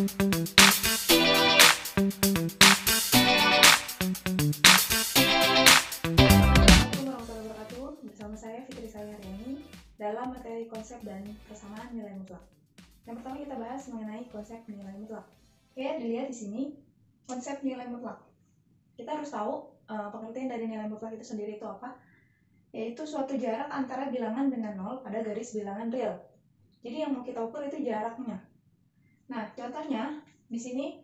Assalamualaikum warahmatullahi wabarakatuh. Bersama saya Fitri Sayaryani dalam materi konsep dan persamaan nilai mutlak. Yang pertama kita bahas mengenai konsep nilai mutlak. Oke, dilihat di sini konsep nilai mutlak. Kita harus tahu pengertian dari nilai mutlak itu sendiri itu apa? Yaitu suatu jarak antara bilangan dengan nol pada garis bilangan real. Jadi yang mau kita ukur itu jaraknya. Nah, contohnya di sini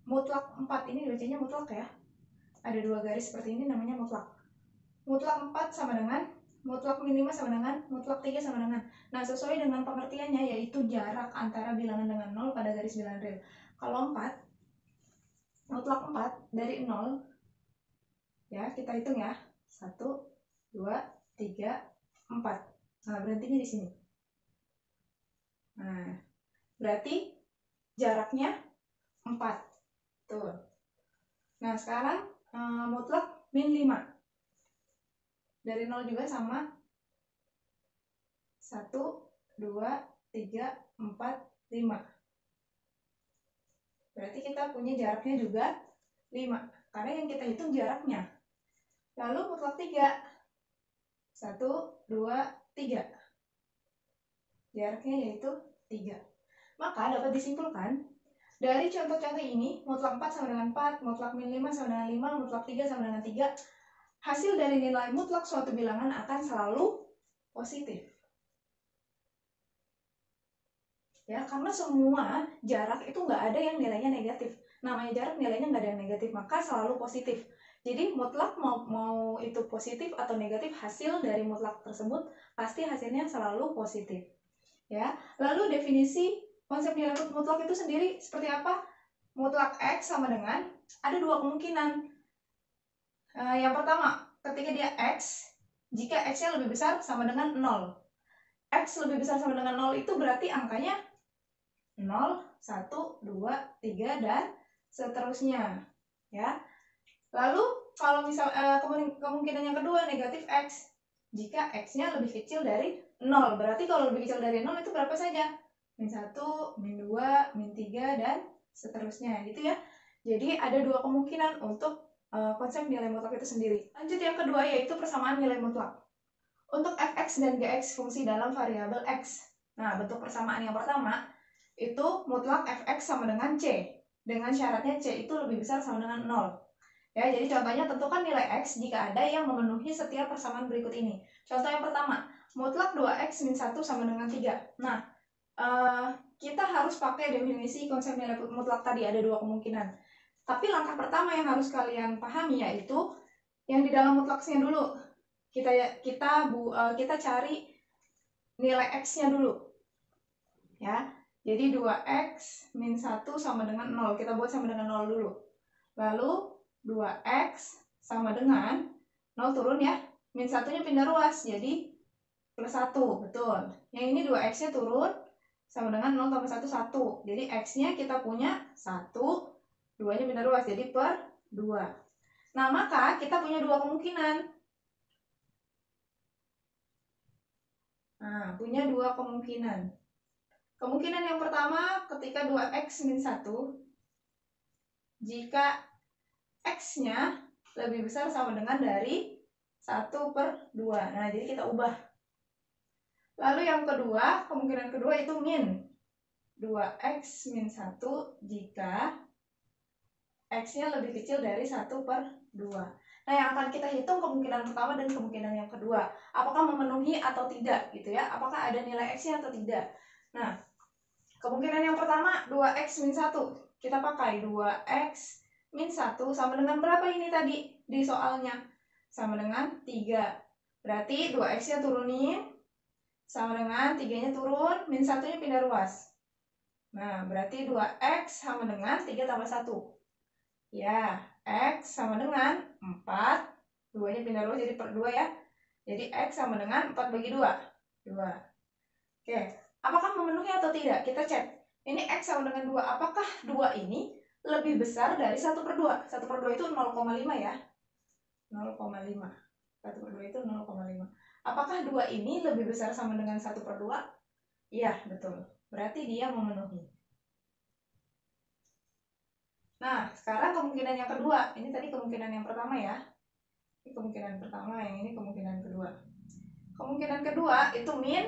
mutlak 4 ini dibacanya mutlak ya. Ada dua garis seperti ini namanya mutlak. Mutlak 4 sama dengan mutlak min 5 sama dengan mutlak 3 sama dengan. Nah, sesuai dengan pengertiannya yaitu jarak antara bilangan dengan 0 pada garis bilangan real. Kalau 4, mutlak 4 dari 0, ya kita hitung ya. 1, 2, 3, 4. Nah, berhentinya di sini. Nah, berarti jaraknya 4. Tuh. Nah, sekarang mutlak min 5. Dari 0 juga sama. 1, 2, 3, 4, 5. Berarti kita punya jaraknya juga 5. Karena yang kita hitung jaraknya. Lalu mutlak 3. 1, 2, 3. Jaraknya yaitu 3. Maka dapat disimpulkan, dari contoh-contoh ini, mutlak 4 sama dengan 4, mutlak min 5 sama dengan 5, mutlak 3 sama dengan 3, hasil dari nilai mutlak suatu bilangan akan selalu positif. Ya, karena semua jarak itu nggak ada yang nilainya negatif. Namanya jarak nilainya nggak ada yang negatif, maka selalu positif. Jadi mutlak mau itu positif atau negatif, hasil dari mutlak tersebut pasti hasilnya selalu positif. Ya, lalu definisi konsep nilai mutlak itu sendiri seperti apa? Mutlak X sama dengan ada dua kemungkinan. Yang pertama, ketika dia X, jika X-nya lebih besar sama dengan 0. X lebih besar sama dengan 0 itu berarti angkanya 0, 1, 2, 3, dan seterusnya. Ya. Lalu kalau misal kemungkinan yang kedua negatif X, jika X-nya lebih kecil dari 0. Berarti kalau lebih kecil dari 0 itu berapa saja? Min 1, min 2, min 3, dan seterusnya gitu ya. Jadi ada dua kemungkinan untuk konsep nilai mutlak itu sendiri. Lanjut yang kedua yaitu persamaan nilai mutlak. Untuk fx dan gx fungsi dalam variabel x. Nah, bentuk persamaan yang pertama itu mutlak fx sama dengan c. Dengan syaratnya c itu lebih besar sama dengan 0. Ya, jadi contohnya tentukan nilai x jika ada yang memenuhi setiap persamaan berikut ini. Contoh yang pertama, mutlak 2x min 1 sama dengan 3. Nah, kita harus pakai definisi konsep nilai mutlak tadi, ada dua kemungkinan. Tapi langkah pertama yang harus kalian pahami yaitu yang di dalam mutlaknya dulu. Kita cari nilai x-nya dulu. Ya. Jadi 2x min 1 sama dengan 0. Kita buat sama dengan 0 dulu. Lalu 2x sama dengan 0 turun ya. Min 1-nya pindah ruas. Jadi plus 1. Betul. Yang ini 2x-nya turun sama dengan 0 tambah 1, 1. Jadi x-nya kita punya 1. 2-nya pindah ruas. Jadi per 2. Nah, maka kita punya dua kemungkinan. Nah, punya dua kemungkinan. Kemungkinan yang pertama ketika 2x min 1, jika x-nya lebih besar sama dengan dari 1 per 2. Nah, jadi kita ubah. Lalu yang kedua, kemungkinan kedua itu min 2x min 1 jika x-nya lebih kecil dari 1 per 2. Nah, yang akan kita hitung kemungkinan pertama dan kemungkinan yang kedua. Apakah memenuhi atau tidak gitu ya. Apakah ada nilai x-nya atau tidak. Nah, kemungkinan yang pertama 2x min 1. Kita pakai 2x min 1 sama dengan berapa ini tadi di soalnya? Sama dengan 3. Berarti 2x-nya turunin sama dengan 3-nya turun, min 1-nya pindah ruas. Nah, berarti 2x sama dengan 3 tambah 1. Ya, x sama dengan 4. 2-nya pindah ruas jadi per 2 ya. Jadi x sama dengan 4 bagi 2. 2. Oke, apakah memenuhi atau tidak? Kita cek. Ini x sama dengan 2. Apakah 2 ini lebih besar dari 1 per 2? 1 per 2 itu 0,5 ya. 0,5. 1 per 2 itu 0,5. Apakah 2 ini lebih besar sama dengan 1 per 2? Iya, betul. Berarti dia memenuhi. Nah, sekarang kemungkinan yang kedua. Ini tadi kemungkinan yang pertama ya. Ini kemungkinan pertama, yang ini kemungkinan kedua. Kemungkinan kedua itu min,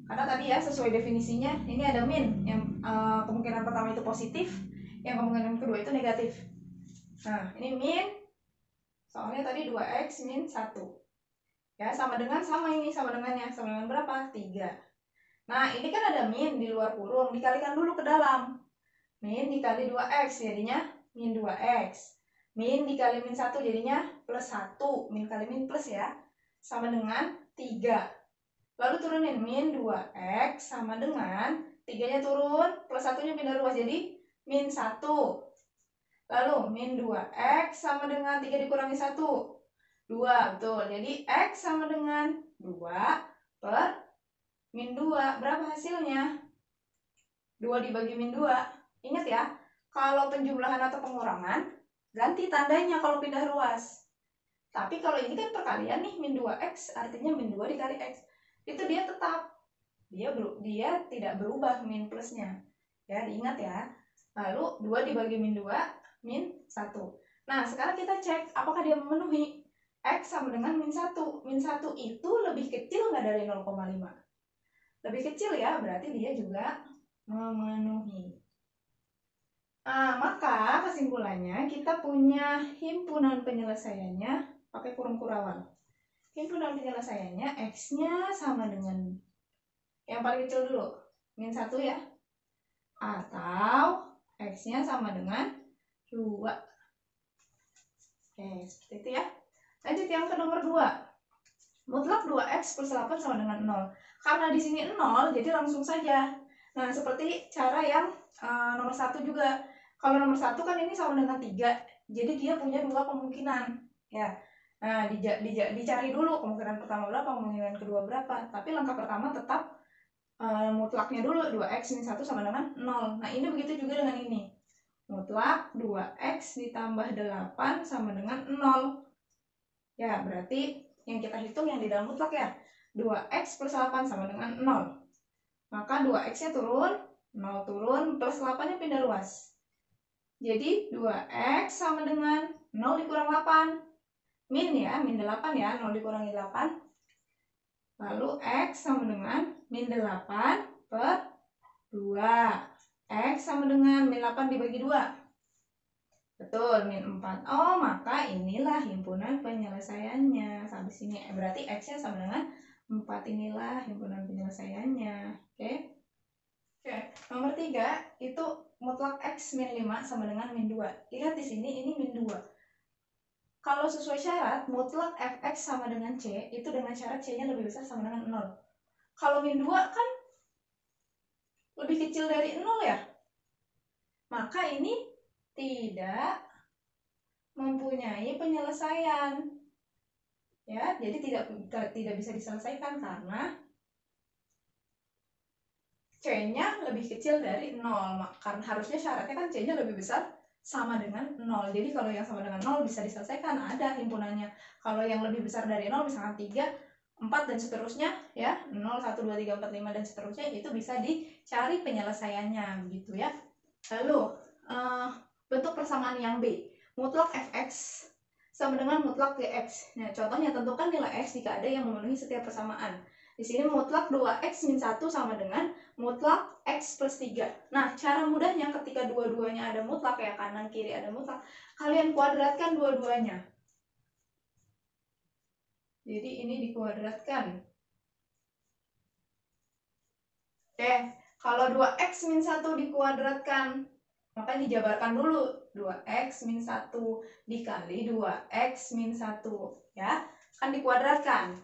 karena tadi ya sesuai definisinya, ini ada min. Yang kemungkinan pertama itu positif, yang kemungkinan kedua itu negatif. Nah, ini min, soalnya tadi 2x min 1. Ya, sama dengannya. Sama dengan berapa? 3. Nah, ini kan ada min di luar kurung, dikalikan dulu ke dalam. Min dikali 2x jadinya min 2x. Min dikali min 1 jadinya plus 1. Min kali min plus ya. Sama dengan 3. Lalu turunin min 2x sama dengan 3-nya turun, plus 1-nya pindah ruas jadi min 1. Lalu min 2x sama dengan 3 dikurangi 1. 2, betul. Jadi x sama dengan 2 per min 2. Berapa hasilnya? 2 dibagi min 2. Ingat ya, kalau penjumlahan atau pengurangan, ganti tandanya kalau pindah ruas. Tapi kalau ini kan perkalian nih, min 2x, artinya min 2 dikali x. Itu dia tetap. Dia tidak berubah min plusnya. Ya, diingat ya. Lalu 2 dibagi min 2, min 1. Nah, sekarang kita cek apakah dia memenuhi. X sama dengan min 1. Min 1 itu lebih kecil nggak dari 0,5? Lebih kecil ya, berarti dia juga memenuhi. Nah, maka kesimpulannya kita punya himpunan penyelesaiannya pakai kurung kurawal. Himpunan penyelesaiannya X-nya sama dengan yang paling kecil dulu, min 1 ya. Atau X-nya sama dengan 2. Oke, seperti itu ya. Lanjut yang ke nomor 2. Mutlak 2X plus 8 sama dengan 0. Karena di sini 0, jadi langsung saja. Nah, seperti cara yang nomor 1 juga. Kalau nomor 1 kan ini sama dengan 3, jadi dia punya 2 kemungkinan. Ya. Nah, dicari dulu kemungkinan pertama berapa, kemungkinan kedua berapa. Tapi langkah pertama tetap mutlaknya dulu, 2x min 1 sama dengan 0. Nah, ini begitu juga dengan ini. Mutlak 2x ditambah 8 sama dengan 0. Ya, berarti yang kita hitung yang di dalam mutlak ya. 2x plus 8 sama dengan 0. Maka 2x-nya turun, 0 turun, plus 8-nya pindah ruas. Jadi 2x sama dengan 0 dikurang 8. Min ya, min 8 ya, 0 dikurangi 8. Lalu x sama dengan min 8 per 2. X sama dengan min 8 dibagi 2. Betul, min 4. Oh, maka inilah himpunan penyelesaiannya. Sampai sini, berarti x-nya sama dengan 4. Inilah himpunan penyelesaiannya. Oke. Oke, nomor 3 itu mutlak x min 5 sama dengan min 2. Lihat di sini, ini min 2. Kalau sesuai syarat, mutlak fx sama dengan c, itu dengan syarat c-nya lebih besar sama dengan 0. Kalau min 2 kan lebih kecil dari 0 ya. Maka ini tidak mempunyai penyelesaian. Ya, jadi tidak bisa diselesaikan karena C-nya lebih kecil dari 0. Karena harusnya syaratnya kan C-nya lebih besar sama dengan 0. Jadi kalau yang sama dengan 0 bisa diselesaikan, ada himpunannya. Kalau yang lebih besar dari 0, misalkan 3, 4 dan seterusnya ya, 0, 1, 2, 3, 4, 5 dan seterusnya, itu bisa dicari penyelesaiannya begitu ya. Lalu bentuk persamaan yang B, mutlak fx sama dengan mutlak gx. Nah, contohnya tentukan nilai x jika ada yang memenuhi setiap persamaan. Di sini mutlak 2x min 1 sama dengan mutlak x plus 3. Nah, cara mudahnya ketika dua-duanya ada mutlak ya, kanan kiri ada mutlak, kalian kuadratkan dua-duanya. Jadi ini dikuadratkan. Oke, kalau 2x min 1 dikuadratkan, maka dijabarkan dulu. 2x min 1 dikali 2x min 1. Ya, kan dikuadratkan.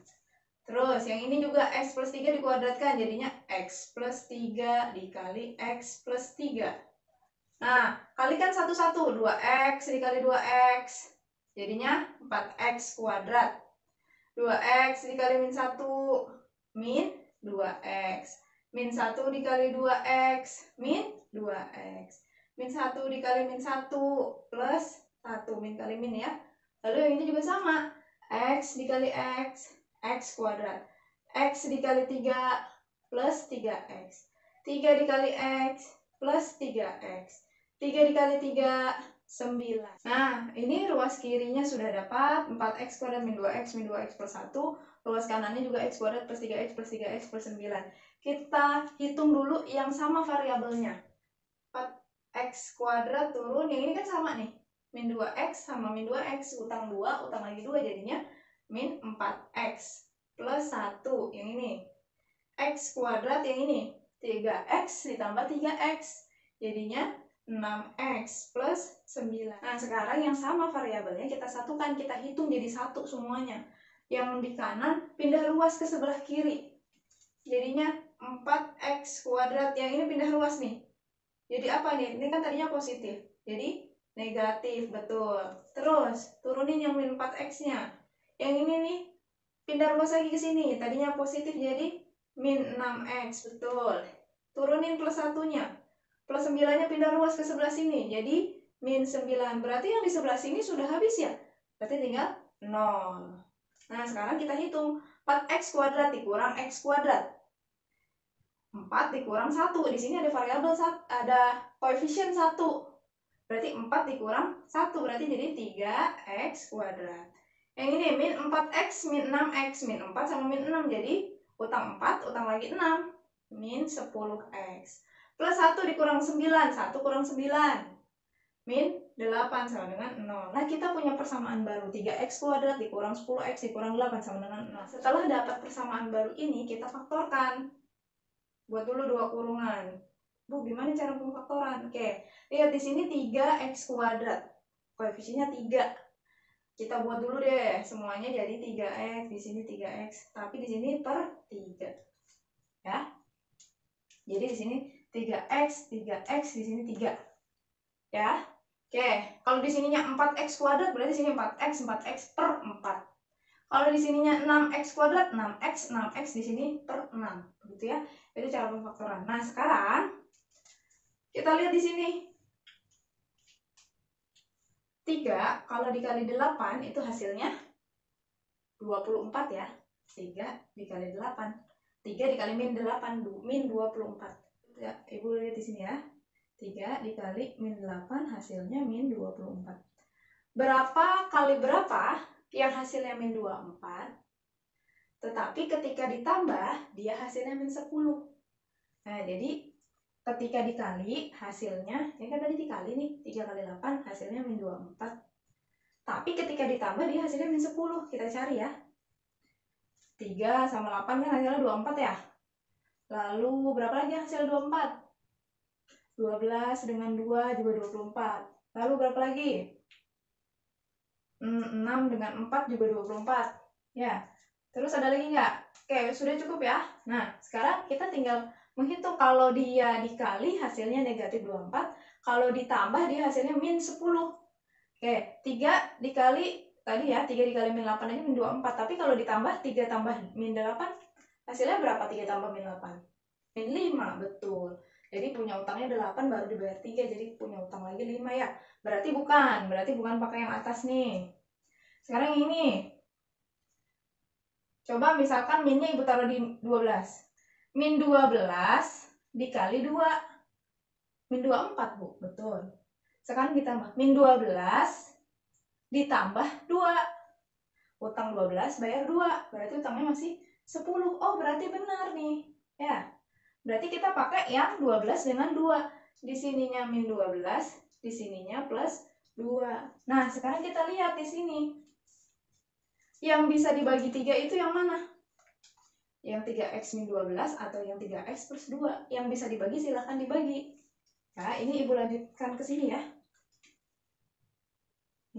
Terus yang ini juga x plus 3 dikuadratkan, jadinya x plus 3 dikali x plus 3. Nah, kalikan satu-satu, 2x dikali 2x, jadinya 4x kuadrat. 2x dikali min 1, min 2x. Min 1 dikali 2x, min 2x. Min 1 dikali min 1 plus 1, min kali min ya. Lalu yang ini juga sama, x dikali x, x kuadrat. X dikali 3 plus 3x. 3 dikali x plus 3x. 3 dikali 3, 9. Nah, ini ruas kirinya sudah dapat 4x kuadrat min 2x min 2x per 1. Ruas kanannya juga x kuadrat plus 3x plus 3x per 9. Kita hitung dulu yang sama variabelnya. 4x kuadrat turun, yang ini kan sama nih. Min 2x sama min 2x, utang 2, utang lagi 2, jadinya min 4x plus 1. Yang ini. X kuadrat yang ini. 3x ditambah 3x. Jadinya 6x plus 9. Nah, sekarang yang sama variabelnya kita satukan, kita hitung jadi satu semuanya. Yang di kanan pindah ruas ke sebelah kiri. Jadinya 4x kuadrat, yang ini pindah ruas nih. Jadi apa nih? Ini kan tadinya positif. Jadi negatif, betul. Terus turunin yang min 4x-nya. Yang ini nih pindah ruas lagi ke sini. Tadinya positif jadi min 6x, betul. Turunin plus satunya. Plus 9-nya pindah ruas ke sebelah sini. Jadi min 9. Berarti yang di sebelah sini sudah habis ya? Berarti tinggal 0. Nah, sekarang kita hitung. 4x kuadrat dikurang x kuadrat. 4 dikurang 1. Di sini ada variabel, ada koefisien 1. Berarti 4 dikurang 1. Berarti jadi 3x kuadrat. Yang ini min 4x min 6x. Min 4 sama min 6. Jadi utang 4, utang lagi 6. Min 10x. Plus 1 dikurang 9. 1 kurang 9. Min 8 sama dengan 0. Nah, kita punya persamaan baru. 3x kuadrat dikurang 10x dikurang 8 sama dengan 0. Setelah dapat persamaan baru ini, kita faktorkan. Buat dulu dua kurungan. Bu, gimana cara pemfaktoran? Oke, lihat di sini 3x kuadrat. Koefisiennya 3. Kita buat dulu deh semuanya jadi 3x, di sini 3x, tapi di sini per 3. Ya. Jadi di sini 3x, 3x, di sini 3. Ya. Oke, kalau di sininya 4x kuadrat berarti di sini 4x, 4x per 4. Kalau di sininya 6x kuadrat, 6x, 6x di sini per 6. Begitu ya. Itu cara pemfaktoran. Nah, sekarang kita lihat di sini. 3 kalau dikali 8 itu hasilnya 24 ya. 3 dikali 8. 3 dikali min 8, min 24. Ya, Ibu lihat di sini ya. 3 dikali min 8 hasilnya min 24. Berapa kali berapa yang hasilnya min 24? Tetapi ketika ditambah, dia hasilnya min 10. Nah, jadi ketika dikali hasilnya, ini kan tadi dikali nih, 3 kali 8 hasilnya min 24. Tapi ketika ditambah dia hasilnya min 10. Kita cari ya. 3 sama 8 kan hasilnya 24 ya. Lalu berapa lagi hasil 24? 12 dengan 2 juga 24. Lalu berapa lagi? 6 dengan 4 juga 24. Ya. Terus ada lagi nggak? Oke, sudah cukup ya. Nah, sekarang kita tinggal menghitung kalau dia dikali hasilnya negatif 24. Kalau ditambah dia hasilnya min 10. Oke, 3 dikali tadi ya, 3 dikali min 8 aja min 24. Tapi kalau ditambah 3 tambah min 8, hasilnya berapa 3 tambah min 8? Min 5, betul. Jadi punya utangnya 8 baru dibayar 3, jadi punya utang lagi 5 ya. Berarti bukan pakai yang atas nih. Sekarang yang ini. Coba misalkan minnya Ibu taruh di 12. Min 12 dikali 2. Min 24, Bu. Betul. Sekarang ditambah. Min 12 ditambah 2. Utang 12 bayar 2. Berarti utangnya masih 10. Oh, berarti benar nih. Ya. Berarti kita pakai yang 12 dengan 2. Di sininya min 12, di sininya plus 2. Nah, sekarang kita lihat di sini. Yang bisa dibagi 3 itu yang mana? Yang 3x min 12 atau yang 3x plus 2? Yang bisa dibagi silahkan dibagi. Nah, ini Ibu lanjutkan ke sini ya.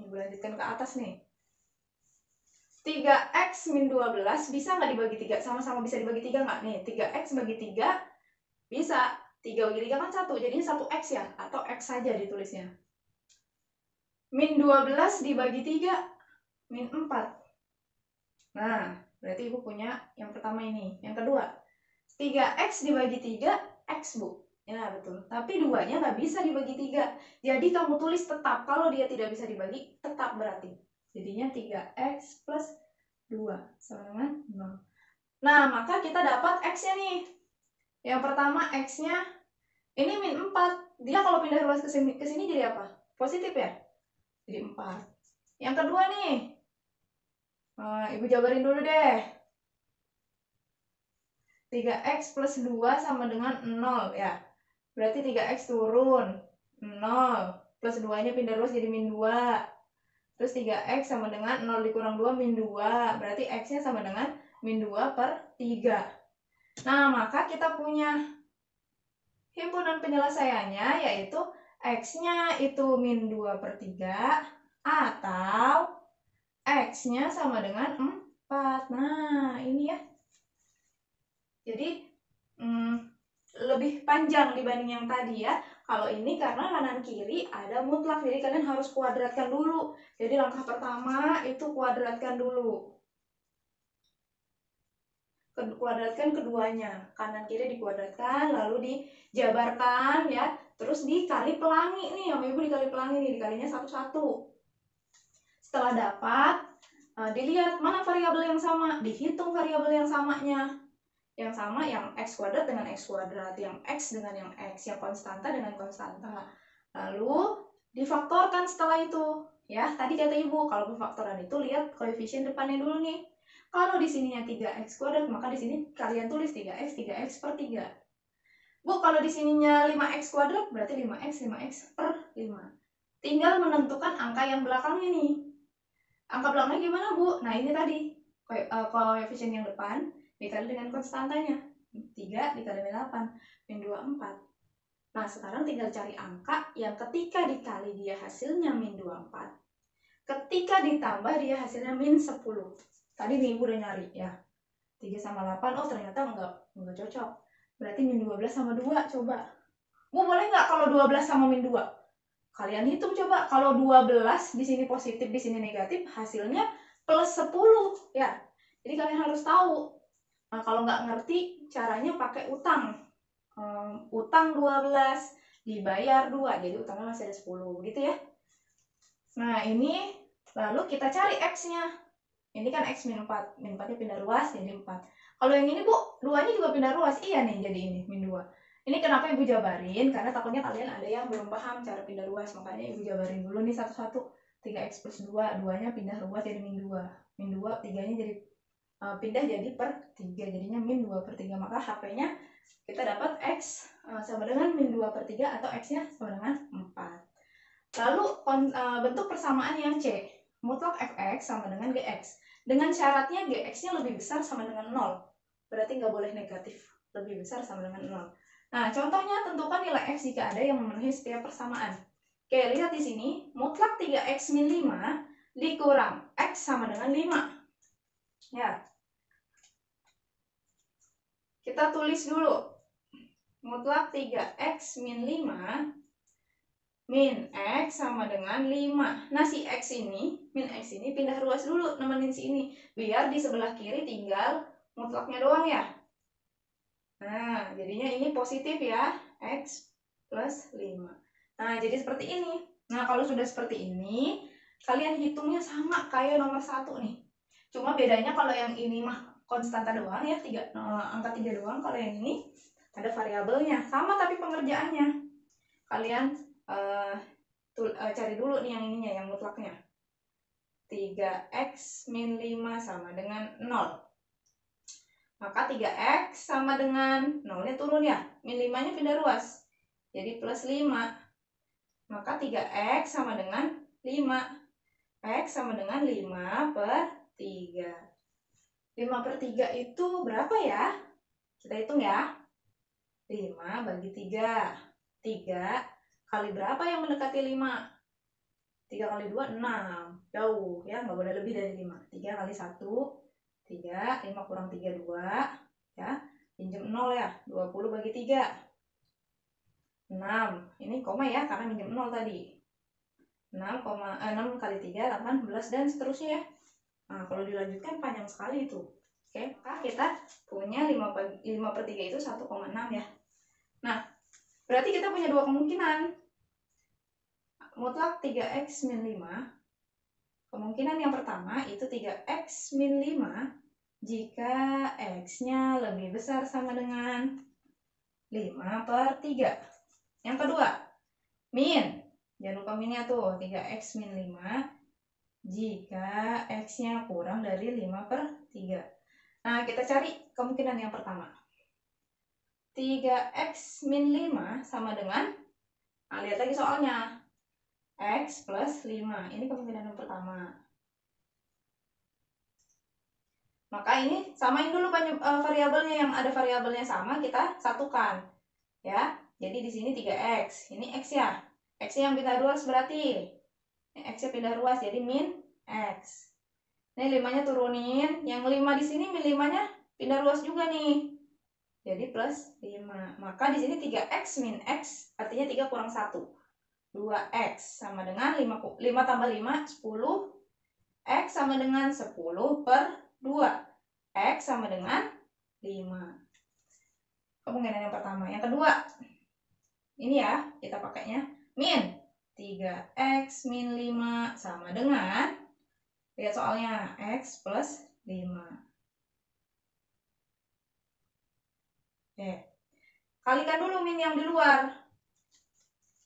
Ibu lanjutkan ke atas nih. 3x min 12 bisa nggak dibagi 3? Sama-sama bisa dibagi 3 nggak? Nih, 3x bagi 3 bisa. 3 bagi 3 kan 1, jadinya 1x ya. Atau x saja ditulisnya. Min 12 dibagi 3, min 4. Nah, berarti Ibu punya yang pertama ini. Yang kedua, 3x dibagi 3, x, Bu. Ya, betul. Tapi 2-nya nggak bisa dibagi 3. Jadi kamu tulis tetap. Kalau dia tidak bisa dibagi, tetap berarti. Jadinya 3x plus 2 sama dengan 0. Nah, maka kita dapat x-nya nih. Yang pertama x-nya, ini min 4. 4. Dia kalau pindah ruas ke sini jadi apa? Positif ya? Jadi 4. Yang kedua nih. Ibu jabarin dulu deh. 3x plus 2 sama dengan 0 ya. Berarti 3x turun. 0. Plus 2-nya pindah ruas jadi min 2. Terus 3x sama dengan 0 dikurang 2 min 2. Berarti x-nya sama dengan min 2/3. Nah, maka kita punya himpunan penyelesaiannya yaitu x-nya itu min 2/3 atau x-nya sama dengan 4. Nah, ini ya. Jadi lebih panjang dibanding yang tadi ya. Kalau ini karena kanan kiri ada mutlak, jadi kalian harus kuadratkan dulu. Jadi langkah pertama itu kuadratkan dulu. Kuadratkan keduanya, kanan kiri dikuadratkan, lalu dijabarkan ya, terus dikali pelangi nih, sama ibu dikali pelangi nih, dikalinya satu-satu. Setelah dapat, dilihat mana variabel yang sama, dihitung variabel yang samanya. Yang sama yang x kuadrat dengan x kuadrat, yang x dengan yang x, yang konstanta dengan konstanta. Lalu difaktorkan setelah itu. Ya, tadi kata ibu, kalau pemfaktoran itu lihat koefisien depannya dulu nih. Kalau di sininya 3x kuadrat, maka di sini kalian tulis 3x/3. Bu, kalau di sininya 5x kuadrat, berarti 5x/5. Tinggal menentukan angka yang belakangnya nih. Angka belakangnya gimana, Bu? Nah, ini tadi. Koefisien yang depan dikali dengan konstantanya. 3 dikali min 8. Min 2, 4. Nah, sekarang tinggal cari angka yang ketika dikali dia hasilnya min 24. Ketika ditambah dia hasilnya min 10. Tadi nih ibu udah nyari ya. 3 sama 8, oh ternyata enggak cocok. Berarti min 12 sama 2 coba. Bu, boleh nggak kalau 12 sama min 2? Kalian hitung coba. Kalau 12 di sini positif, di sini negatif, hasilnya plus 10 ya. Jadi kalian harus tahu. Nah, kalau nggak ngerti caranya pakai utang. Utang 12 dibayar 2, jadi utangnya masih ada 10 gitu ya. Nah, ini lalu kita cari x-nya. Ini kan x min 4, min 4-nya pindah ruas jadi 4. Kalau yang ini, Bu, 2-nya juga pindah ruas. Iya nih, jadi ini min 2. Ini kenapa ibu jabarin? Karena takutnya kalian ada yang belum paham cara pindah ruas, makanya ibu jabarin dulu nih satu-satu. 3x plus 2, 2-nya pindah ruas jadi min 2. Min 2, 3-nya jadi pindah jadi per 3, jadinya min 2/3. Maka HP-nya kita dapat x sama dengan min 2/3 atau x-nya sama dengan 4. Lalu bentuk persamaan yang C, mutlak fx sama dengan gx. Dengan syaratnya gx-nya lebih besar sama dengan 0. Berarti nggak boleh negatif, lebih besar sama dengan 0. Nah, contohnya tentukan nilai x jika ada yang memenuhi setiap persamaan. Oke, lihat di sini, mutlak 3x min 5 dikurang x sama dengan 5. Ya. Kita tulis dulu. Mutlak 3x min 5 min x sama dengan 5. Nah, si x ini, min x ini pindah ruas dulu, nemenin si ini. Biar di sebelah kiri tinggal mutlaknya doang ya. Nah, jadinya ini positif ya, x plus 5. Nah, jadi seperti ini. Nah, kalau sudah seperti ini, kalian hitungnya sama kayak nomor 1 nih. Cuma bedanya kalau yang ini mah konstanta doang ya, angka 3 doang. Kalau yang ini ada variabelnya. Sama tapi pengerjaannya. Kalian cari dulu nih yang ininya, yang mutlaknya. 3x min 5 sama dengan 0. Maka 3x sama dengan 0-nya turun ya. Min 5-nya pindah ruas. Jadi plus 5. Maka 3x sama dengan 5. X sama dengan 5/3. 5/3 itu berapa ya? Kita hitung ya. 5 bagi 3. 3 kali berapa yang mendekati 5? 3 kali 2, 6. Jauh ya, nggak boleh lebih dari 5. 3 kali 1, 3. 5 kurang 3, 2. Ya, pinjam 0 ya. 20 bagi 3. 6. Ini koma ya, karena pinjam 0 tadi. 6 kali 3, 18, dan seterusnya ya. Nah, kalau dilanjutkan panjang sekali itu. Oke, maka kita punya 5/3 itu 1,6 ya. Nah, berarti kita punya dua kemungkinan. Mutlak 3x min 5. Kemungkinan yang pertama itu 3x min 5 jika x-nya lebih besar sama dengan 5/3. Yang kedua, min. Jangan lupa minnya tuh, 3x min 5 jika x-nya kurang dari 5/3. Nah, kita cari kemungkinan yang pertama. 3x min 5 sama dengan, nah lihat lagi soalnya, x plus 5. Ini kemungkinan yang pertama. Maka ini samain dulu variabelnya, yang ada variabelnya sama kita satukan. Ya. Jadi di sini 3x. Ini x ya. X-nya yang pindah ruas berarti. X-nya pindah ruas jadi min x. Ini 5-nya turunin. Yang 5 di sini min 5-nya pindah ruas juga nih. Jadi plus 5. Maka di sini 3x min x artinya 3 kurang 1. 2x sama dengan 5 tambah 5 10. X sama dengan 10/2. X sama dengan 5. Kemungkinan yang pertama. Yang kedua, ini ya, kita pakainya min 3x min 5 sama dengan, lihat soalnya, x plus 5. Oke. Kalikan dulu min yang di luar.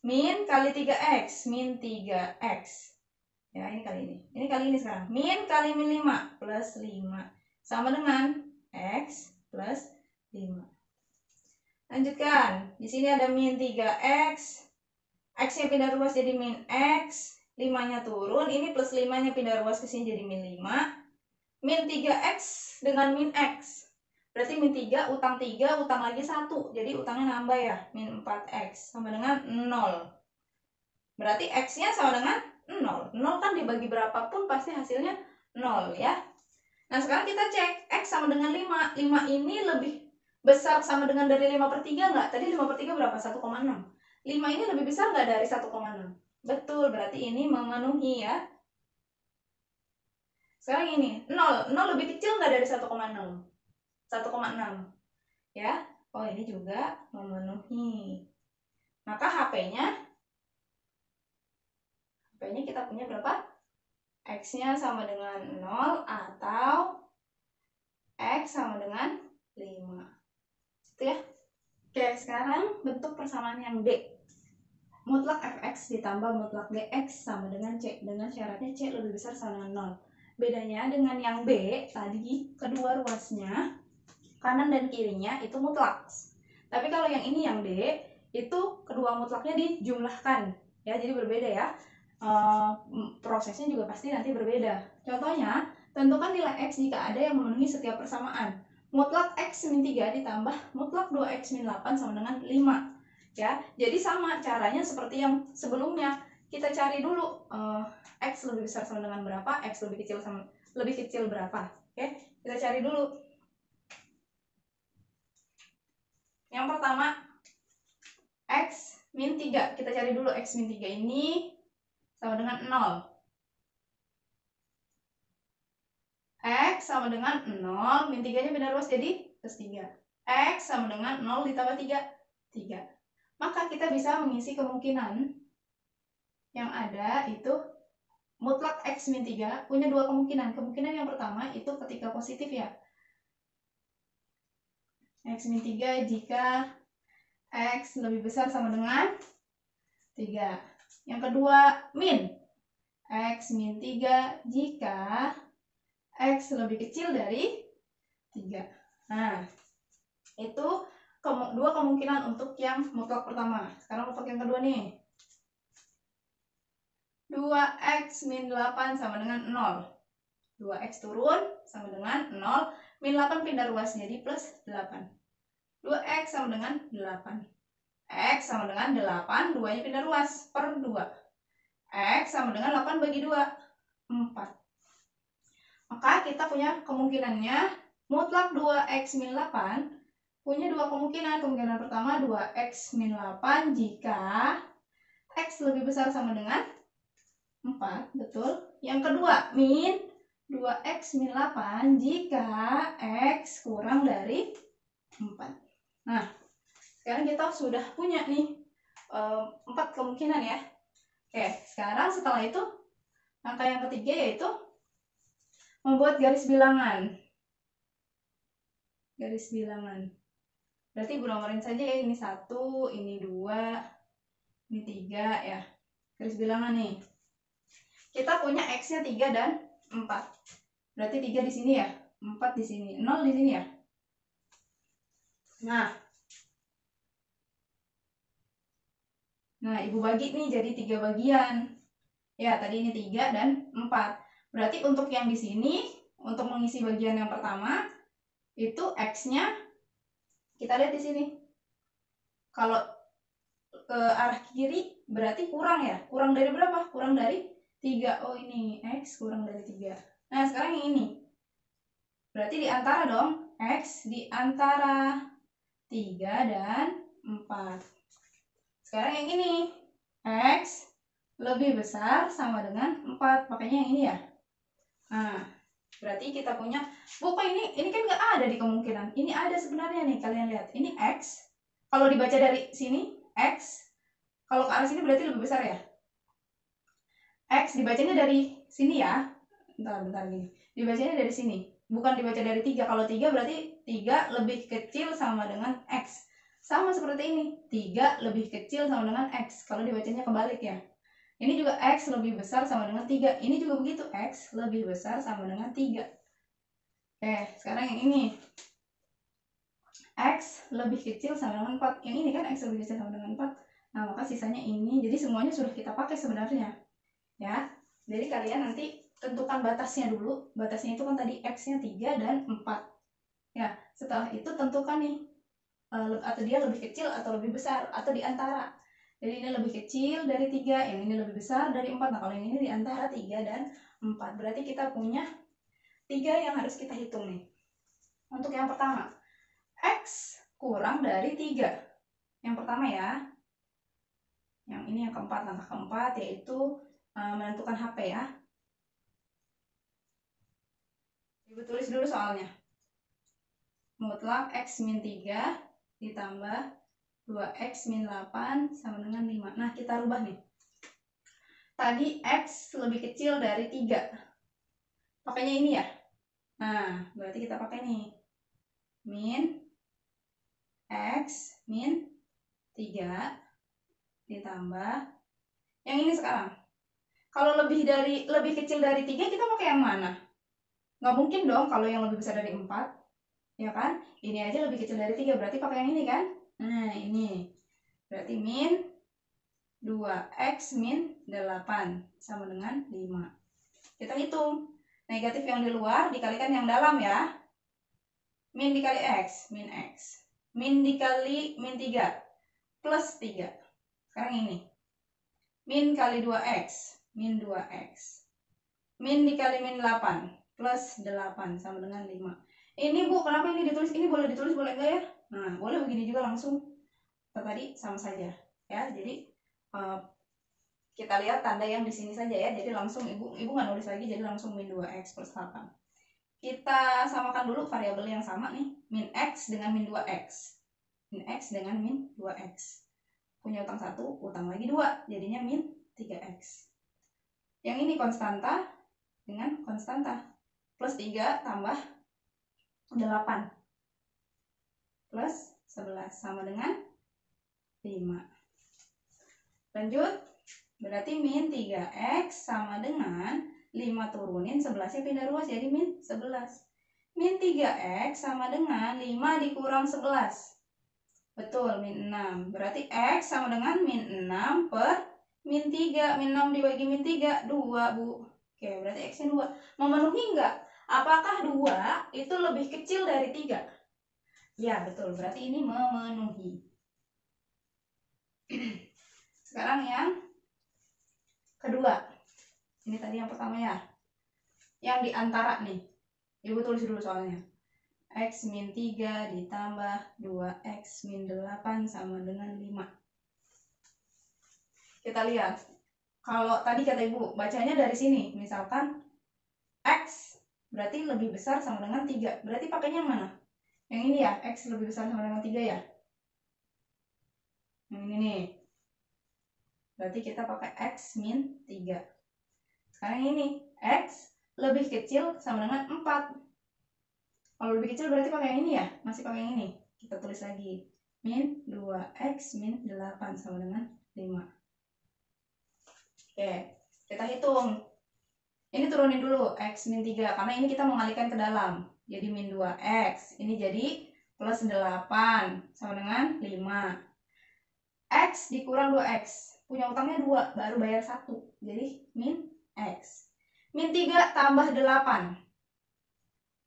Min kali 3x, min 3x. Ya, ini kali ini. Ini kali ini sekarang. Min kali min 5 plus 5 sama dengan x plus 5. Lanjutkan. Di sini ada min 3x. X-nya pindah ruas jadi min x. 5-nya turun. Ini plus 5-nya pindah ruas ke sini jadi min 5. Min 3x dengan min x. Berarti min 3, utang 3, utang lagi 1. Jadi utangnya nambah ya. Min 4x sama dengan 0. Berarti x-nya sama dengan 0. 0 kan dibagi berapapun pasti hasilnya 0 ya. Nah sekarang kita cek x sama dengan 5. 5 ini lebih besar sama dengan dari 5/3 nggak? Tadi 5/3 berapa? 1,6. 5 ini lebih besar nggak dari 1,6? Betul, berarti ini memenuhi ya. Sekarang ini 0 lebih kecil nggak dari 1,6? 1,6 ya. Oh ini juga memenuhi. Maka HP-nya kita punya berapa? X-nya sama dengan 0 atau X sama dengan 5. Itu ya. Oke, sekarang bentuk persamaan yang D. Mutlak fx ditambah mutlak dx sama dengan c. Dengan syaratnya c lebih besar sama dengan 0. Bedanya dengan yang B, tadi kedua ruasnya, kanan dan kirinya itu mutlak. Tapi kalau yang ini yang D, itu kedua mutlaknya dijumlahkan. Ya, jadi berbeda ya. Prosesnya juga pasti nanti berbeda. Contohnya, tentukan nilai x jika ada yang memenuhi setiap persamaan. Mutlak x min 3 ditambah mutlak 2x min 8 sama dengan 5. Ya, jadi sama caranya seperti yang sebelumnya. Kita cari dulu x lebih besar sama dengan berapa, x lebih kecil berapa. Oke, kita cari dulu. Yang pertama, x min 3. Kita cari dulu x min 3 ini sama dengan 0. X sama dengan 0, min 3-nya pindah ruas jadi plus 3. X sama dengan 0 ditambah 3, 3. Maka kita bisa mengisi kemungkinan yang ada itu mutlak X min 3 punya dua kemungkinan. Kemungkinan yang pertama itu ketika positif ya. X min 3 jika X lebih besar sama dengan 3. Yang kedua, min X min 3 jika X lebih kecil dari 3. Nah, itu dua kemungkinan untuk yang mutlak pertama. Sekarang untuk yang kedua nih. 2x min 8 sama dengan 0. 2x turun sama dengan 0. Min 8 pindah ruas jadi plus 8. 2x sama dengan 8. X sama dengan 8, 2-nya pindah ruas per 2. X sama dengan 8 bagi 2, 4. Maka kita punya kemungkinannya mutlak 2x min 8 punya dua kemungkinan. Kemungkinan pertama 2x min 8 jika X lebih besar sama dengan 4, betul. Yang kedua, min 2x min 8 jika X kurang dari 4. Nah, sekarang kita sudah punya nih 4 kemungkinan ya. Oke, sekarang setelah itu langkah yang ketiga yaitu membuat garis bilangan. Garis bilangan. Berarti gue nomorin saja ya, ini 1, ini 2, Ini 3 ya. Garis bilangan nih. Kita punya X-nya 3 dan 4. Berarti 3 di sini ya. 4 di sini. 0 di sini ya. Nah, Ibu bagi nih jadi 3 bagian. Ya, tadi ini 3 dan 4. Berarti untuk yang di sini, untuk mengisi bagian yang pertama, itu X-nya, kita lihat di sini. Kalau ke arah kiri, berarti kurang ya. Kurang dari berapa? Kurang dari 3. Oh, ini X kurang dari 3. Nah, sekarang yang ini. Berarti di antara dong. X di antara 3 dan 4. Sekarang yang ini. X lebih besar sama dengan 4. Makanya yang ini ya. Nah, berarti kita punya, kok ini kan nggak ada di kemungkinan. Ini ada sebenarnya nih, kalian lihat. Ini X. Kalau dibaca dari sini, X. Kalau ke arah sini berarti lebih besar ya. X dibacanya dari sini ya. Bentar gini. Dibacanya dari sini. Bukan dibaca dari 3. Kalau 3 berarti 3 lebih kecil sama dengan X. Sama seperti ini. 3 lebih kecil sama dengan X. Kalau dibacanya kebalik ya. Ini juga X lebih besar sama dengan 3. Ini juga begitu. X lebih besar sama dengan 3. Sekarang yang ini. X lebih kecil sama dengan 4. Yang ini kan X lebih kecil sama dengan 4. Nah, maka sisanya ini. Jadi semuanya sudah kita pakai sebenarnya. Ya. Jadi kalian nanti tentukan batasnya dulu. Batasnya itu kan tadi X-nya 3 dan 4. Ya, setelah itu tentukan nih. Atau dia lebih kecil atau lebih besar. Atau di antara. Jadi ini lebih kecil dari 3, yang ini lebih besar dari 4. Nah, kalau yang ini di antara 3 dan 4. Berarti kita punya 3 yang harus kita hitung nih. Untuk yang pertama, X kurang dari 3. Yang pertama ya. Yang ini yang keempat, langkah keempat yaitu menentukan HP ya. Ibu tulis dulu soalnya. Mutlak X min 3 ditambah 2X min 8 sama dengan 5. Nah, kita rubah nih. Tadi X lebih kecil dari 3. Pakainya ini ya. Nah, berarti kita pakai nih. Min X min 3 ditambah yang ini sekarang. Kalau lebih kecil dari 3, kita pakai yang mana? Nggak mungkin dong kalau yang lebih besar dari 4. Ya kan? Ini aja lebih kecil dari 3, berarti pakai yang ini kan? Nah, ini. Berarti min 2X min 8 sama dengan 5. Kita hitung. Negatif yang di luar dikalikan yang dalam ya. Min dikali X, min X. Min dikali min 3, plus 3. Sekarang ini. Min kali 2X, min 2X. Min dikali min 8, plus 8 sama dengan 5. Ini Bu, kenapa ini ditulis? Ini boleh ditulis, boleh enggak ya? Nah, boleh begini juga langsung. Tadi sama saja. Ya, jadi kita lihat tanda yang di sini saja ya. Jadi langsung ibu nggak nulis lagi, jadi langsung min 2X plus 8. Kita samakan dulu variabel yang sama nih. Min X dengan min 2X. Min X dengan min 2X. Punya utang 1, utang lagi 2. Jadinya min 3X. Yang ini konstanta dengan konstanta. Plus 3 tambah 8. Plus 11 sama dengan 5. Lanjut. Berarti min 3X sama dengan 5 turunin 11-nya pindah ruas jadi min 11. Min 3X sama dengan 5 dikurang 11. Betul, min 6. Berarti X sama dengan min 6 per min 3. Min 6 dibagi min 3, 2 Bu. Oke, berarti X-nya 2. Memenuhi enggak? Apakah 2 itu lebih kecil dari 3? Ya, betul. Berarti ini memenuhi. Sekarang yang kedua. Ini tadi yang pertama ya. Yang di antara nih. Ibu tulis dulu soalnya. X min 3 ditambah 2X min 8 sama dengan 5. Kita lihat. Kalau tadi kata Ibu, bacanya dari sini. Misalkan X berarti lebih besar sama dengan 3. Berarti pakainya yang mana? Yang ini ya, X lebih besar sama dengan 3 ya. Yang ini nih. Berarti kita pakai X min 3. Sekarang ini, X lebih kecil sama dengan 4. Kalau lebih kecil berarti pakai yang ini ya. Masih pakai yang ini. Kita tulis lagi. Min 2X min 8 sama dengan 5. Oke, kita hitung. Ini turunin dulu, X min 3, karena ini kita mengalihkan ke dalam. Jadi min 2X, ini jadi plus 8, sama dengan 5. X dikurang 2X, punya utangnya 2, baru bayar 1. Jadi min X. Min 3 tambah 8.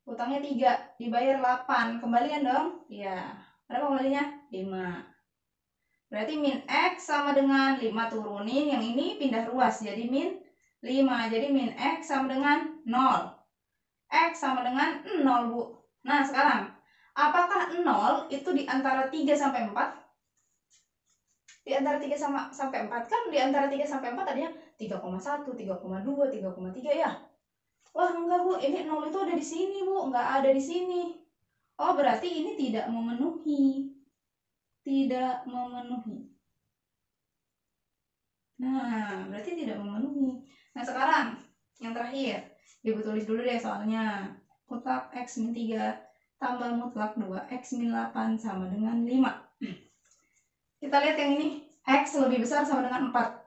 Utangnya 3, dibayar 8. Kembalian dong? Iya. Berapa kembalinya? 5. Berarti min X sama dengan 5 turunin, yang ini pindah ruas, jadi min 5. Jadi min X sama dengan 0. X sama dengan 0, Bu. Nah, sekarang, apakah 0 itu di antara 3 sampai 4? Di antara 3 sampai 4 kan, di antara 3 sampai 4 tadinya 3,1, 3,2, 3,3 ya. Wah, enggak, Bu. Ini 0 itu ada di sini, Bu. Enggak ada di sini. Oh, berarti ini tidak memenuhi. Tidak memenuhi. Nah, berarti tidak memenuhi. Nah, sekarang yang terakhir, Ibu tulis dulu deh soalnya. Mutlak X min 3 tambah mutlak 2X min 8 sama dengan 5. Kita lihat yang ini. X lebih besar sama dengan 4.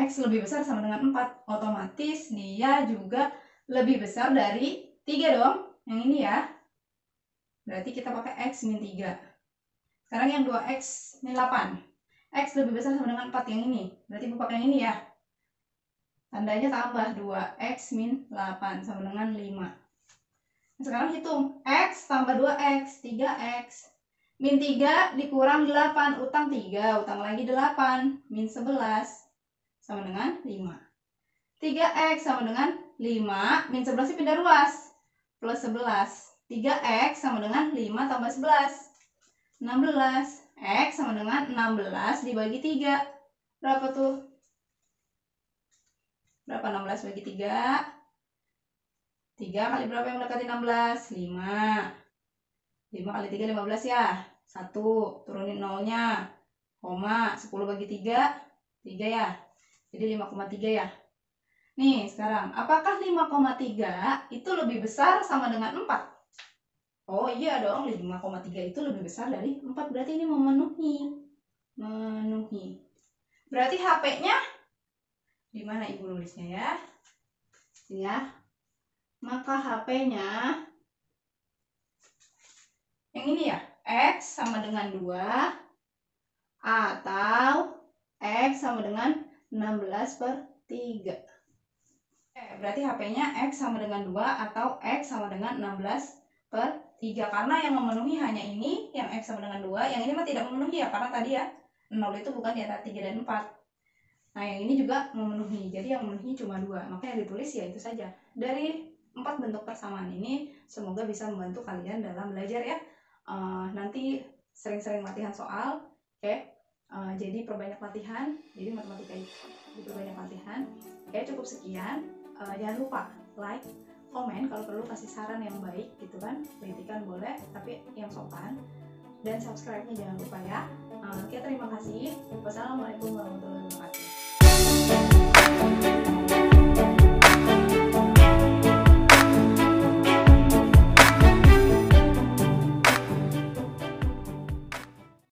X lebih besar sama dengan 4. Otomatis dia juga lebih besar dari 3 dong. Yang ini ya. Berarti kita pakai X min 3. Sekarang yang 2X min 8. X lebih besar sama dengan 4, yang ini. Berarti Ibu pakai yang ini ya. Tandanya tambah 2X min 8 sama dengan 5. Nah, sekarang hitung. X tambah 2X, 3X. Min 3 dikurang 8, utang 3, utang lagi 8. Min 11 sama dengan 5. 3X sama dengan 5, min 11 pindah ruas. Plus 11. 3X sama dengan 5 tambah 11. 16. X sama dengan 16 dibagi 3. Berapa tuh? Berapa 16 bagi 3? 3 kali berapa yang mendekati 16? 5. 5 kali 3, 15 ya. 1. Turunin nolnya. Koma. 10 bagi 3. 3 ya. Jadi 5,3 ya. Nih sekarang. Apakah 5,3 itu lebih besar sama dengan 4? Oh iya dong, 5,3 itu lebih besar dari 4. Berarti ini memenuhi. Memenuhi. Berarti HP-nya di mana Ibu nulisnya ya? Ya. Maka HP-nya yang ini ya. X sama dengan 2 atau X sama dengan 16/3. Berarti HP-nya X sama dengan 2 atau X sama dengan 16/3. Karena yang memenuhi hanya ini, yang X sama dengan 2. Yang ini mah tidak memenuhi ya, karena tadi ya 0 itu bukan di antara 3 dan 4. Nah, yang ini juga memenuhi. Jadi yang memenuhi cuma 2. Maka yang ditulis ya itu saja. Dari 4 bentuk persamaan ini, semoga bisa membantu kalian dalam belajar ya. Nanti sering-sering latihan soal. Oke. Jadi perbanyak latihan. Jadi matematika itu diperbanyak latihan. Oke, cukup sekian. Jangan lupa like, komen, kalau perlu kasih saran yang baik gitu kan, kritikan boleh tapi yang sopan, dan subscribe-nya jangan lupa ya. Oke, terima kasih. Wassalamualaikum warahmatullahi wabarakatuh.